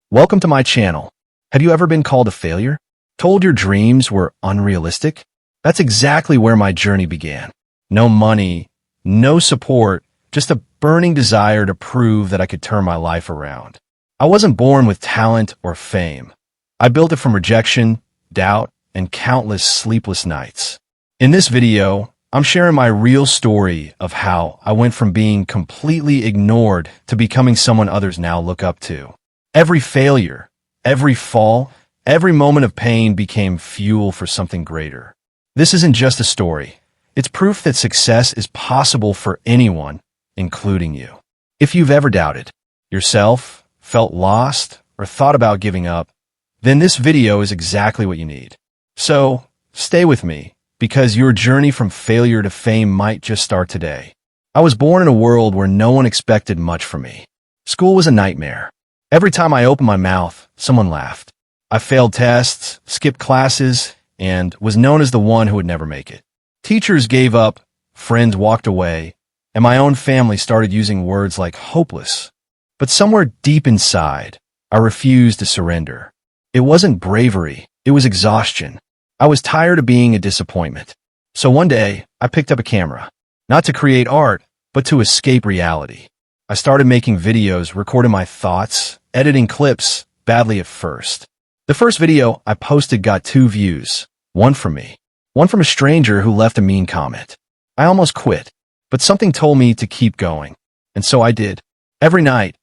Welcome to my channel. Have you ever been called a failure? Told your dreams were unrealistic? That's exactly where my journey began. No money, no support, just a burning desire to prove that I could turn my life around. I wasn't born with talent or fame. I built it from rejection, doubt, and countless sleepless nights. In this video, I'm sharing my real story of how I went from being completely ignored to becoming someone others now look up to. Every failure, every fall, every moment of pain became fuel for something greater. This isn't just a story. It's proof that success is possible for anyone, including you. If you've ever doubted yourself, felt lost, or thought about giving up, then this video is exactly what you need. So, stay with me, because your journey from failure to fame might just start today. I was born in a world where no one expected much from me. School was a nightmare. Every time I opened my mouth, someone laughed. I failed tests, skipped classes, and was known as the one who would never make it. Teachers gave up, friends walked away, and my own family started using words like hopeless. But somewhere deep inside, I refused to surrender. It wasn't bravery, it was exhaustion. I was tired of being a disappointment. So one day, I picked up a camera, not to create art, but to escape reality. I started making videos, recording my thoughts, editing clips, badly at first. The first video I posted got 2 views, one from me, one from a stranger who left a mean comment. I almost quit, but something told me to keep going, and so I did. Every night,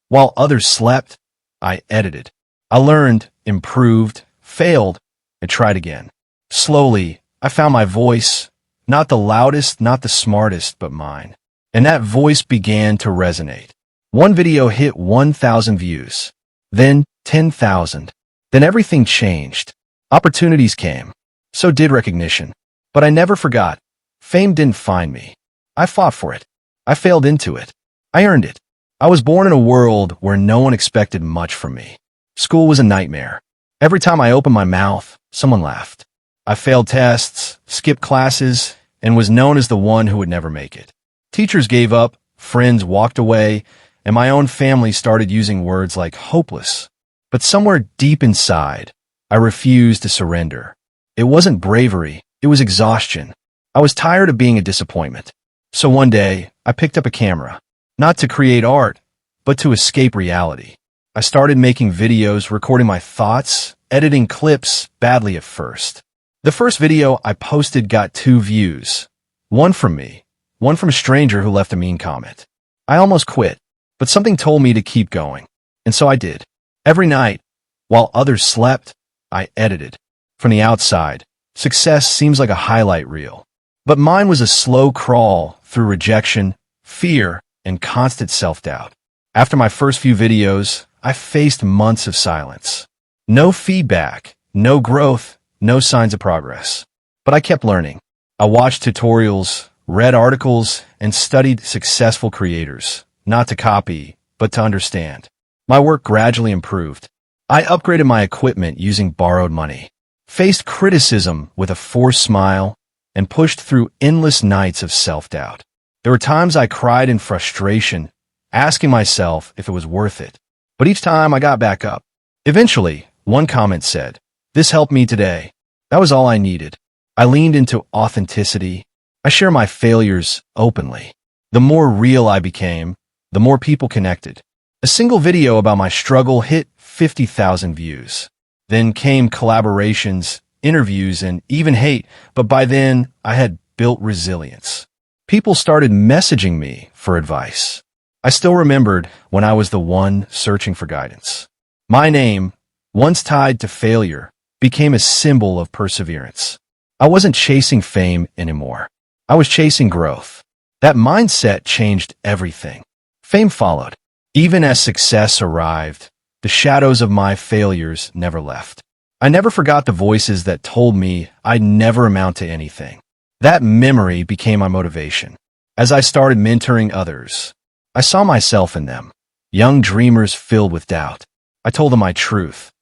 while others slept, I edited. I learned, improved, failed, and tried again. Slowly, I found my voice, not the loudest, not the smartest, but mine. And that voice began to resonate. One video hit 1,000 views, then 10,000. Then everything changed. Opportunities came. So did recognition. But I never forgot. Fame didn't find me. I fought for it. I failed into it. I earned it. I was born in a world where no one expected much from me. School was a nightmare. Every time I opened my mouth, someone laughed. I failed tests, skipped classes, and was known as the one who would never make it. Teachers gave up, friends walked away, and my own family started using words like hopeless. But somewhere deep inside, I refused to surrender. It wasn't bravery, it was exhaustion. I was tired of being a disappointment. So one day, I picked up a camera, not to create art, but to escape reality. I started making videos, recording my thoughts, editing clips, badly at first. The first video I posted got 2 views, one from me, one from a stranger who left a mean comment. I almost quit, but something told me to keep going, and so I did. Every night, while others slept, I edited. From the outside, success seems like a highlight reel. But mine was a slow crawl through rejection, fear, and constant self-doubt. After my first few videos, I faced months of silence. No feedback, no growth, no signs of progress. But I kept learning. I watched tutorials, read articles, and studied successful creators, not to copy, but to understand. My work gradually improved. I upgraded my equipment using borrowed money, faced criticism with a forced smile, and pushed through endless nights of self-doubt. There were times I cried in frustration, asking myself if it was worth it. But each time I got back up. Eventually, one comment said, "This helped me today." That was all I needed. I leaned into authenticity. I share my failures openly. The more real I became, the more people connected. A single video about my struggle hit 50,000 views. Then came collaborations, interviews, and even hate, but by then I had built resilience. People started messaging me for advice. I still remembered when I was the one searching for guidance. My name, once tied to failure, became a symbol of perseverance. I wasn't chasing fame anymore. I was chasing growth. That mindset changed everything. Fame followed. Even as success arrived, the shadows of my failures never left. I never forgot the voices that told me I'd never amount to anything. That memory became my motivation. As I started mentoring others, I saw myself in them, young dreamers filled with doubt. I told them my truth,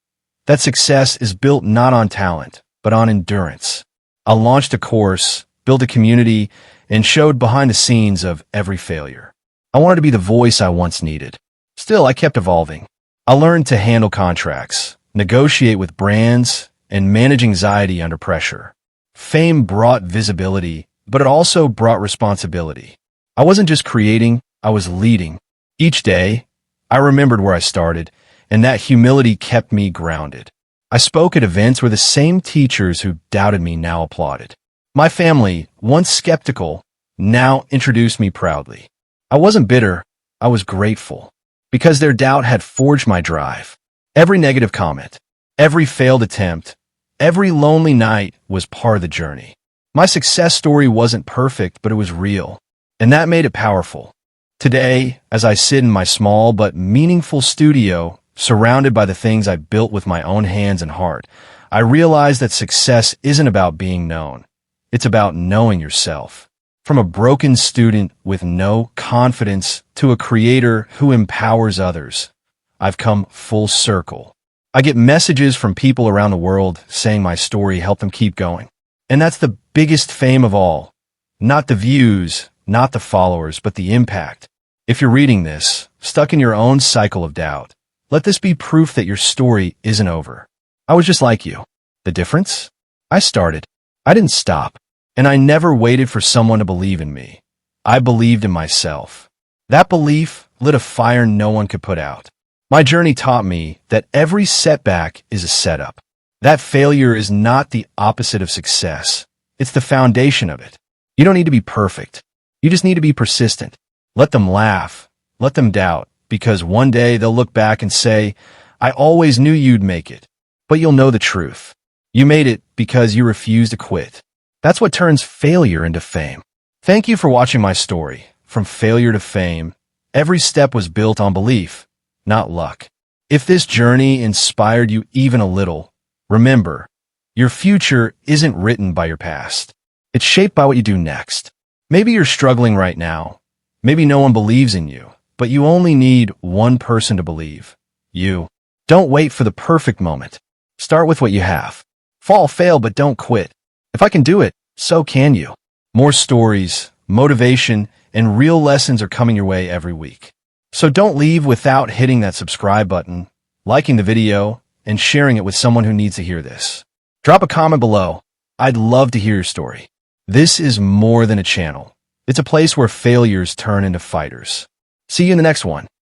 that success is built not on talent, but on endurance. I launched a course, built a community, and showed behind the scenes of every failure. I wanted to be the voice I once needed. Still, I kept evolving. I learned to handle contracts, negotiate with brands, and manage anxiety under pressure. Fame brought visibility, but it also brought responsibility. I wasn't just creating, I was leading. Each day, I remembered where I started, and that humility kept me grounded. I spoke at events where the same teachers who doubted me now applauded. My family, once skeptical, now introduced me proudly. I wasn't bitter, I was grateful, because their doubt had forged my drive. Every negative comment, every failed attempt, every lonely night was part of the journey. My success story wasn't perfect, but it was real, and that made it powerful. Today, as I sit in my small but meaningful studio, surrounded by the things I built with my own hands and heart, I realize that success isn't about being known. It's about knowing yourself. From a broken student with no confidence to a creator who empowers others, I've come full circle. I get messages from people around the world saying my story helped them keep going. And that's the biggest fame of all. Not the views, not the followers, but the impact. If you're reading this, stuck in your own cycle of doubt, let this be proof that your story isn't over. I was just like you. The difference? I started. I didn't stop. And I never waited for someone to believe in me. I believed in myself. That belief lit a fire no one could put out. My journey taught me that every setback is a setup. That failure is not the opposite of success. It's the foundation of it. You don't need to be perfect. You just need to be persistent. Let them laugh. Let them doubt. Because one day they'll look back and say, I always knew you'd make it. But you'll know the truth. You made it because you refused to quit. That's what turns failure into fame. Thank you for watching my story. From failure to fame, every step was built on belief, not luck. If this journey inspired you even a little, remember, your future isn't written by your past. It's shaped by what you do next. Maybe you're struggling right now. Maybe no one believes in you, but you only need one person to believe. You. Don't wait for the perfect moment. Start with what you have. Fall, fail, but don't quit. If I can do it, so can you. More stories, motivation, and real lessons are coming your way every week. So don't leave without hitting that subscribe button, liking the video, and sharing it with someone who needs to hear this. Drop a comment below. I'd love to hear your story. This is more than a channel. It's a place where failures turn into fighters. See you in the next one.